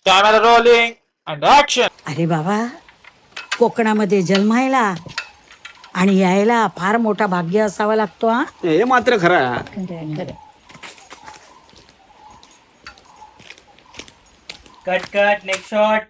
Camera rolling and action. अरे बाबा, कोकणामध्ये जन्मायला आणि यायला फार मोठा भाग्य असावा लागतो हा. हे मात्र खरं आहे. खरं खरं. Cut next shot.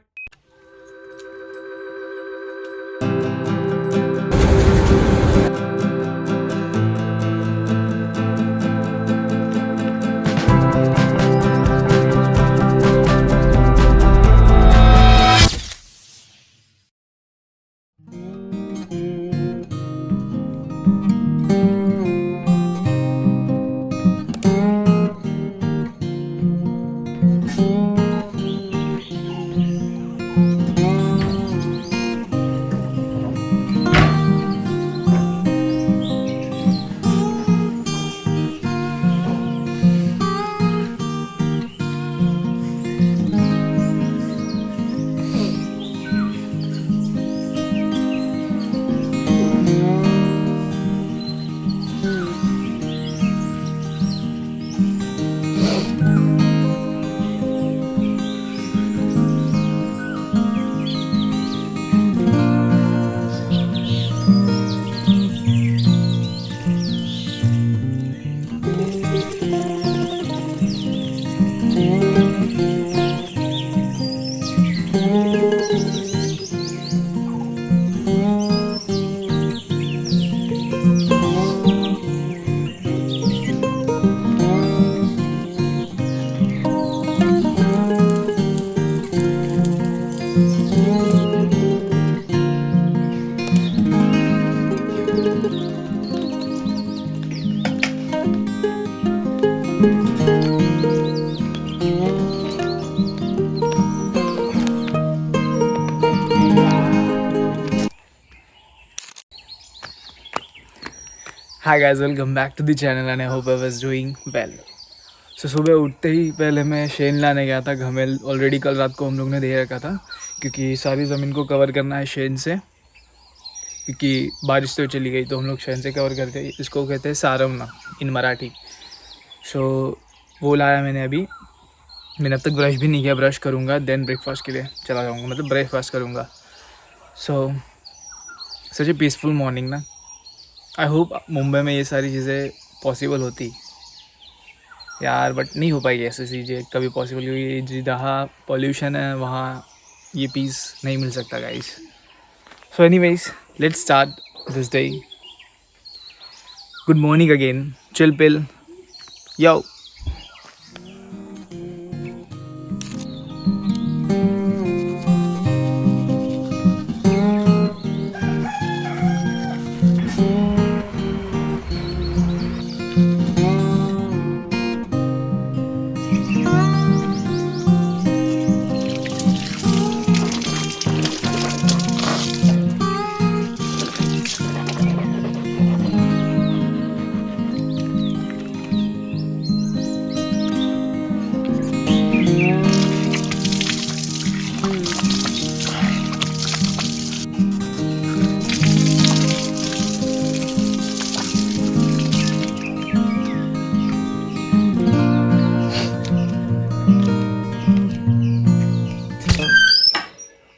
Hi guys, welcome back to the channel and I hope I was doing well. So सुबह उठते ही पहले मैं शेन लाने गया था. घमेल ऑलरेडी कल रात को हम लोग ने दे रखा था क्योंकि सारी ज़मीन को कवर करना है शेन से, क्योंकि बारिश तो चली गई तो हम लोग शेन से कवर करते हैं. इसको कहते हैं सारवना इन मराठी. सो वो लाया मैंने अभी. मैंने अब तक ब्रश भी नहीं किया. ब्रश करूँगा देन ब्रेकफास्ट के लिए चला जाऊँगा, मतलब ब्रेकफास्ट करूँगा. सो सच ए पीसफुल मॉर्निंग ना. आई होप मुंबई में ये सारी चीज़ें पॉसिबल होती यार, बट नहीं हो पाएगी ऐसी चीज़ें कभी पॉसिबल, क्योंकि जहाँ पॉल्यूशन है वहाँ ये पीस नहीं मिल सकता guys. So anyways, let's start this day. Good morning again. Chill pill yo.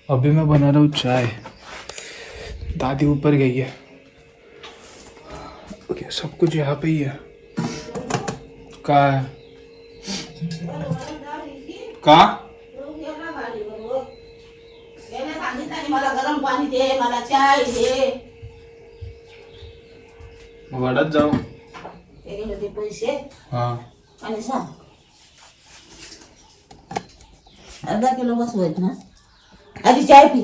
अभी मैं बना रहा हूँ चाय. दादी ऊपर गई है. ओके, सब कुछ यहाँ पे ही है. कहाँ है? कहाँ? मला गरम पाणी दे, मला चाय दे. वाढत जाऊ. ते पैसे हाँ आणि सांग अर्धा किलो बस होईल ना. आधी चाय पी.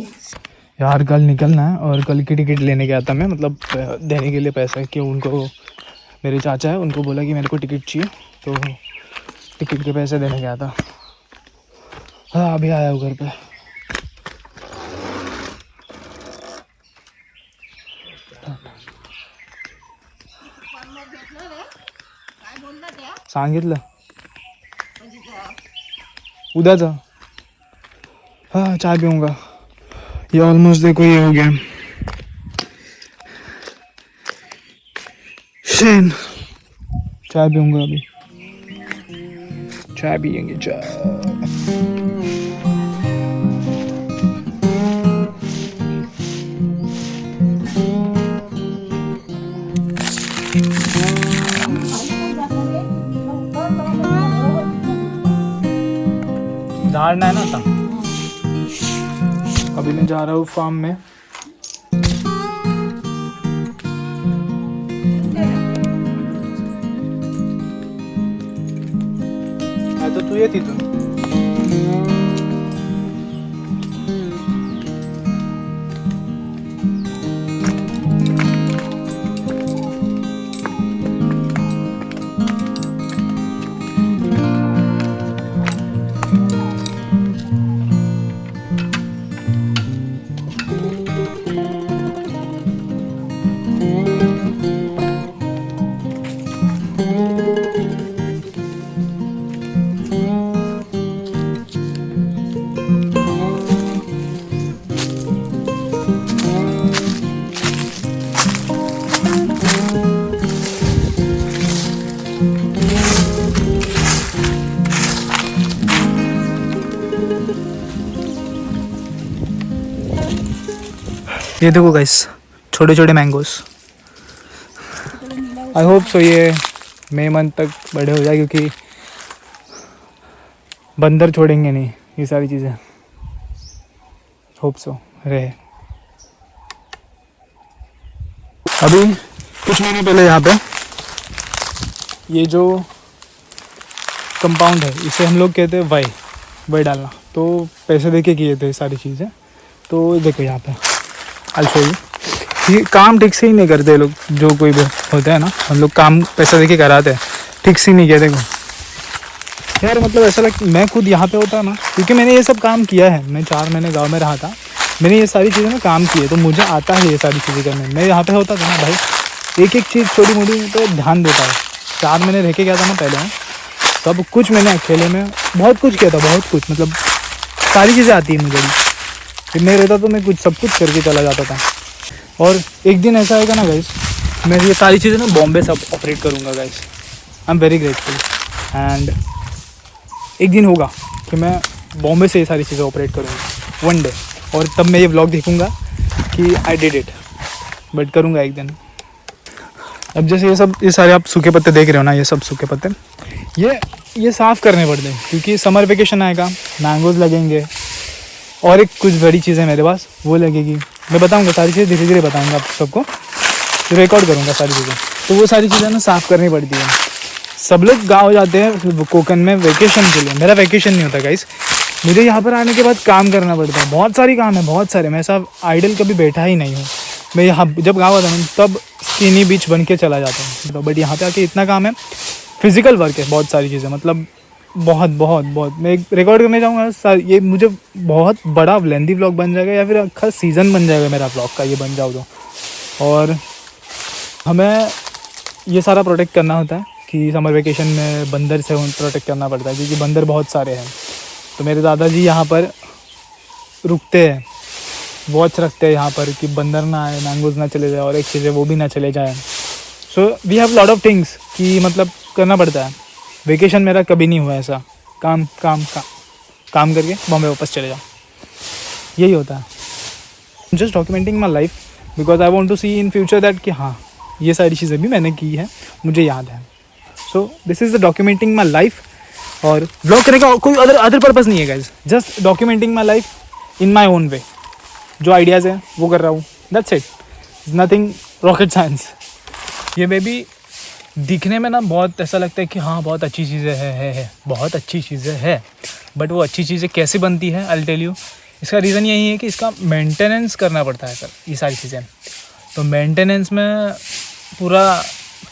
यार कल निकलना है और कल की टिकट लेने गया था मैं, मतलब देने के लिए पैसा कि उनको, मेरे चाचा है, उनको बोला कि मेरे को टिकट चाहिए तो टिकट के पैसे देने गया था. हाँ अभी आया हूँ घर पे. सांगितलं उद्याचा. हाँ चाय पीऊँगा. ये ऑलमोस्ट देखो ये हो गया. शेन चाय पीऊँगा अभी. चाय पियेंगे चाय. झाड़ना है ना था। अभी मैं जा रहा हूँ फार्म में। तो तू ये थी तू ये देखो गाइस, छोटे छोटे मैंगोस। आई होप सो ये मई मंथ तक बड़े हो जाए, क्योंकि बंदर छोड़ेंगे नहीं ये सारी चीज़ें। होप सो रहे। अभी कुछ महीने पहले यहाँ पे ये जो कंपाउंड है इसे हम लोग कहते हैं वाई डालना, तो पैसे दे के किए थे सारी चीज़ें। तो देखो यहाँ पे ये काम ठीक से ही नहीं करते लोग, जो कोई भी होते हैं ना, हम लोग काम पैसा देके कराते हैं, ठीक से नहीं किया। देखो यार, मतलब ऐसा मैं खुद यहाँ पे होता ना, क्योंकि मैंने ये सब काम किया है। मैं 4 महीने गांव में रहा था, मैंने ये सारी चीज़ें ना काम की है, तो मुझे आता है ये सारी चीज़ें करने। मैं यहाँ पे होता था ना भाई, एक एक चीज़ छोटी मोटी पे ध्यान देता है। 4 महीने रह के गया था ना पहले मैं, सब कुछ मैंने अकेले में बहुत कुछ किया था, बहुत कुछ, मतलब सारी चीज़ें आती है मुझे भी। फिर मैं रहता तो मैं कुछ सब कुछ करके चला जाता था। और एक दिन ऐसा आएगा ना गाइस, मैं ये सारी चीज़ें ना बॉम्बे से ऑपरेट करूँगा guys. I am very grateful. And एक दिन होगा कि मैं बॉम्बे से ये सारी चीज़ें ऑपरेट करूँगा वन डे, और तब मैं ये व्लॉग देखूँगा कि आई डिड इट। बट करूँगा एक दिन। अब जैसे ये सारे आप सूखे पत्ते देख रहे हो ना, ये सब सूखे पत्ते ये साफ़ करने पड़ते हैं, क्योंकि समर वेकेशन आएगा, मैंगोज़ लगेंगे, और एक कुछ बड़ी चीज़ है मेरे पास, वो लगेगी। मैं बताऊंगा सारी चीज़ें, धीरे धीरे बताऊंगा आप सबको, रिकॉर्ड करूंगा सारी चीज़ें। तो वो सारी चीज़ें ना साफ़ करनी पड़ती है। सब लोग गाँव जाते हैं कोकन में वेकेशन के लिए, मेरा वेकेशन नहीं होता गाइस। मुझे यहाँ पर आने के बाद काम करना पड़ता है, बहुत सारी काम है, बहुत सारे। मैं ऐसा आइडल कभी बैठा ही नहीं हूँ। मैं यहाँ जब गाँव आता हूँ तब स्किनी बीच बन के चला जाता हूँ, बट यहाँ पे आके इतना काम है, फिजिकल वर्क है, बहुत सारी चीज़ें, मतलब बहुत बहुत बहुत। मैं एक रिकॉर्ड करने जाऊँगा, ये मुझे बहुत बड़ा लेंथी व्लॉग बन जाएगा, या फिर अच्छा सीज़न बन जाएगा मेरा व्लॉग का, ये बन जाओ तो। और हमें ये सारा प्रोटेक्ट करना होता है कि समर वेकेशन में बंदर से प्रोटेक्ट करना पड़ता है, क्योंकि बंदर बहुत सारे हैं। तो मेरे दादाजी यहाँ पर रुकते हैं, वॉच रखते हैं यहाँ पर कि बंदर ना आए, मैंगोज़ ना चले जाए, और एक चीज़ है वो भी ना चले जाए। So we have lot of things कि मतलब करना पड़ता है। वेकेशन मेरा कभी नहीं हुआ ऐसा, काम काम काम काम करके बॉम्बे वापस चले जाओ, यही होता है। Just documenting my life, because I want to see in future that कि हाँ ये सारी चीज़ें भी मैंने की है, मुझे याद है। So this is the documenting my life. और ब्लॉग करने का कोई अदर पर्पज़ नहीं है guys, just documenting my life in my own way. जो आइडियाज़ हैं वो कर रहा हूँ, that's it, nothing rocket science. ये बेबी दिखने में ना बहुत ऐसा लगता है कि हाँ बहुत अच्छी चीज़ें है, बहुत अच्छी चीज़ें है, बट वो अच्छी चीज़ें कैसे बनती है, आई विल टेल यू। इसका रीज़न यही है कि इसका मेंटेनेंस करना पड़ता है सर, ये सारी चीज़ें। तो मेंटेनेंस में पूरा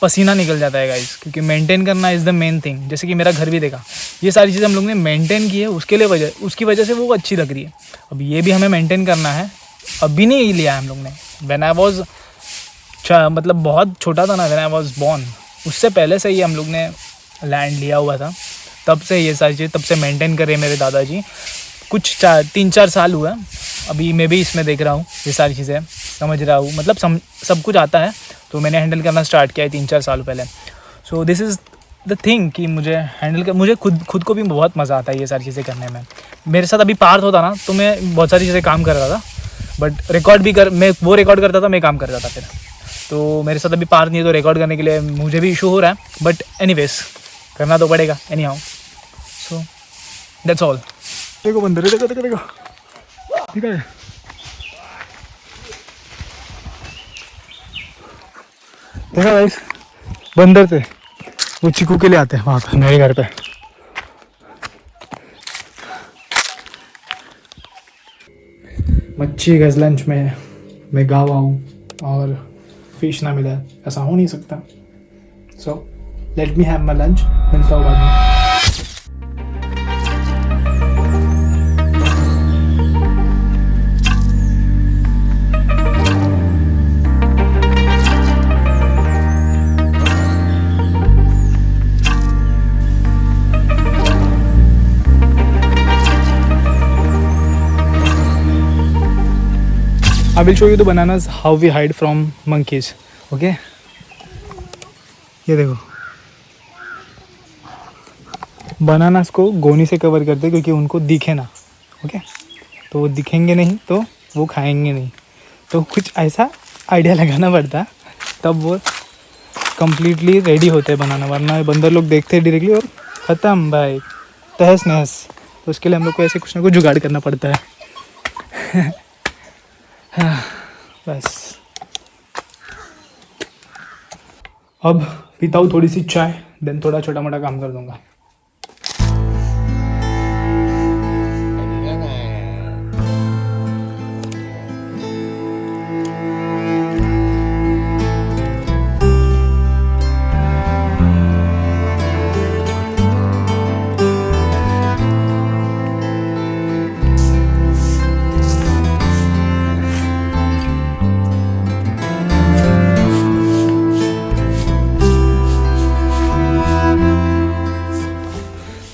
पसीना निकल जाता है गाइस, क्योंकि मेंटेन करना इज़ द मेन थिंग। जैसे कि मेरा घर भी देखा, ये सारी चीज़ें हम लोग ने मेंटेन की है, उसकी वजह से वो अच्छी लग रही है। अब ये भी हमें मेंटेन करना है, अभी नहीं लिया है हम लोग ने। व्हेन आई वाज मतलब बहुत छोटा था ना, व्हेन आई वाज बॉर्न, उससे पहले से ही हम लोग ने लैंड लिया हुआ था, तब से ये सारी चीज़ तब से मेंटेन कर रहे हैं मेरे दादाजी। कुछ 3-4 साल हुआ, अभी मैं भी इसमें देख रहा हूँ, ये सारी चीज़ें समझ रहा हूँ, मतलब सब कुछ आता है, तो मैंने हैंडल करना स्टार्ट किया है 3-4 साल पहले। So this is the thing कि मुझे खुद को भी बहुत मज़ा आता है ये सारी चीज़ें करने में। मेरे साथ अभी पार्थ होता ना, तो मैं बहुत सारी चीज़ें काम कर रहा था, बट रिकॉर्ड भी मैं वो रिकॉर्ड करता था, मैं काम करता था फिर। तो मेरे साथ अभी पार्थ नहीं है, तो रिकॉर्ड करने के लिए मुझे भी इशू हो रहा है, बट एनीवेज करना तो पड़ेगा any how. So that's all. देखो बंदर है, देखो देखो देखो ठीक है। देखा गाइस, बंदर थे, वो चीकू के लिए आते हैं वहाँ पे मेरे घर पे। मच्छी गज लंच में मैं गाँव आऊँ और फिश ना मिला, ऐसा हो नहीं सकता। So let me have my lunch, मिलता हूँ बाद में। I will show you the bananas how we hide from monkeys. Okay? ये देखो, बनानास को गोनी से कवर करते क्योंकि उनको दिखे ना। ओके? तो वो दिखेंगे नहीं तो वो खाएंगे नहीं, तो कुछ ऐसा आइडिया लगाना पड़ता, तब वो कम्प्लीटली रेडी होते हैं बनाना, वरना बंदर लोग देखते हैं डायरेक्टली और ख़त्म भाई, तहस नहस। तो उसके लिए हम लोग को ऐसे कुछ ना कुछ जुगाड़ करना पड़ता है। बस अब पीता हूँ थोड़ी सी चाय, देन थोड़ा छोटा मोटा काम कर दूंगा।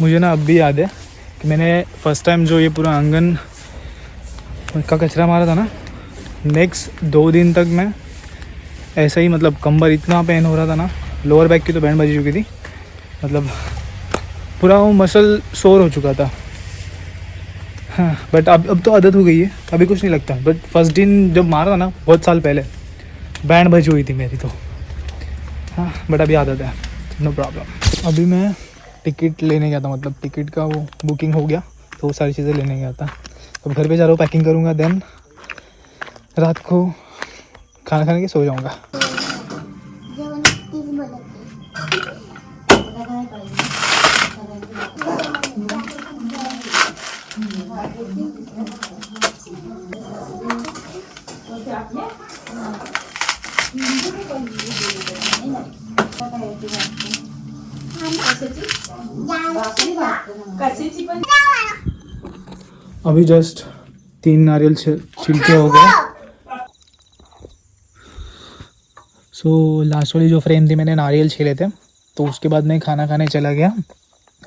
मुझे ना अब भी याद है कि मैंने फ़र्स्ट टाइम जो ये पूरा आंगन का कचरा मारा था ना, नेक्स्ट 2 दिन तक मैं ऐसा ही, मतलब कंबर इतना पेन हो रहा था ना, लोअर बैक की तो बैंड बजी चुकी थी, मतलब पूरा वो मसल सोर हो चुका था। हाँ, बट अब तो आदत हो गई है, अभी कुछ नहीं लगता। बट फर्स्ट दिन जब मारा था ना, बहुत साल पहले, बैंड बजी हुई थी मेरी तो। हाँ, बट अभी आदत है, नो प्रॉब्लम। अभी मैं टिकट लेने गया था, मतलब टिकट का वो बुकिंग हो गया, तो वो सारी चीज़ें लेने गया था। अब घर पे जा रहा हूँ, पैकिंग करूँगा, देन रात को खाना खाने के सो जाऊँगा। अभी जस्ट 3 नारियल छिलके हो गए। सो लास्ट वाली जो फ्रेम थी, मैंने नारियल छीले थे, तो उसके बाद मैं खाना खाने चला गया।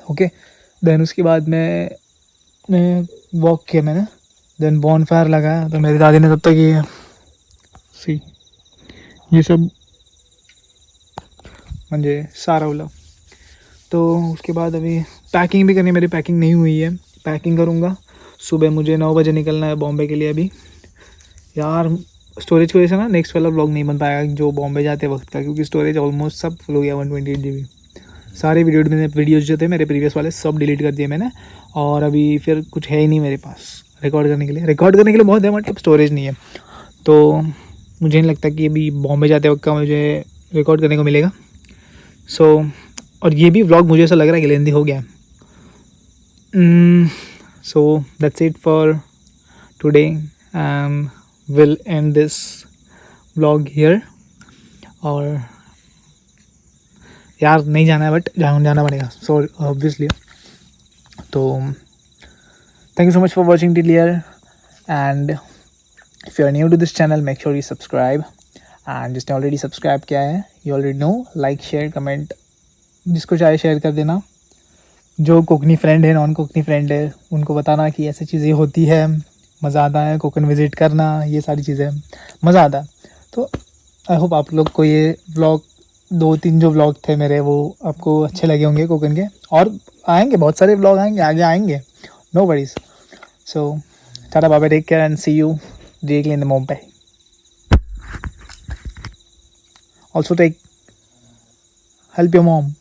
ओके, देन उसके बाद मैं वॉक किया मैंने, देन बॉन फायर लगाया। तो मेरी दादी ने तब तक ये सब म्हणजे सारवलं। तो उसके बाद अभी पैकिंग भी करनी है, मेरी पैकिंग नहीं हुई है, पैकिंग करूँगा। सुबह मुझे 9 बजे निकलना है बॉम्बे के लिए। अभी यार स्टोरेज की वजह से ना नेक्स्ट वाला ब्लॉग नहीं बन पाएगा जो बॉम्बे जाते वक्त का, क्योंकि स्टोरेज ऑलमोस्ट सब फुल हो गया, 128 GB। सारे वीडियोज़ जो थे मेरे प्रीवियस वाले सब डिलीट कर दिए मैंने, और अभी फिर कुछ है ही नहीं मेरे पास रिकॉर्ड करने के लिए बहुत है, मतलब स्टोरेज नहीं है। तो मुझे नहीं लगता कि अभी बॉम्बे जाते वक्त का मुझे रिकॉर्ड करने को मिलेगा। सो और ये भी व्लॉग मुझे ऐसा लग रहा है कि लेंदी हो गया। So that's it for today, will end this vlog here. और यार नहीं जाना है, बट जाना पड़ेगा, सो ऑब्वियसली। तो thank you so much for watching till here, and if you are new to this channel make sure you subscribe, and जिसने already subscribe किया है you already know, like share comment, जिसको चाहे share कर देना। जो Kokani friend है, non Kokani friend है, उनको बताना कि ऐसी चीज़ें होती है, मज़ा आता है कोकन विज़िट करना, ये सारी चीज़ें मज़ा आता है। तो आई होप आप लोग को ये व्लॉग 2-3 जो व्लॉग थे मेरे वो आपको अच्छे लगे होंगे कोकन के, और आएंगे बहुत सारे व्लॉग आएंगे आगे आएंगे, no worries. So tata bye bye, take care and see you directly in the Mumbai. Also help your mom.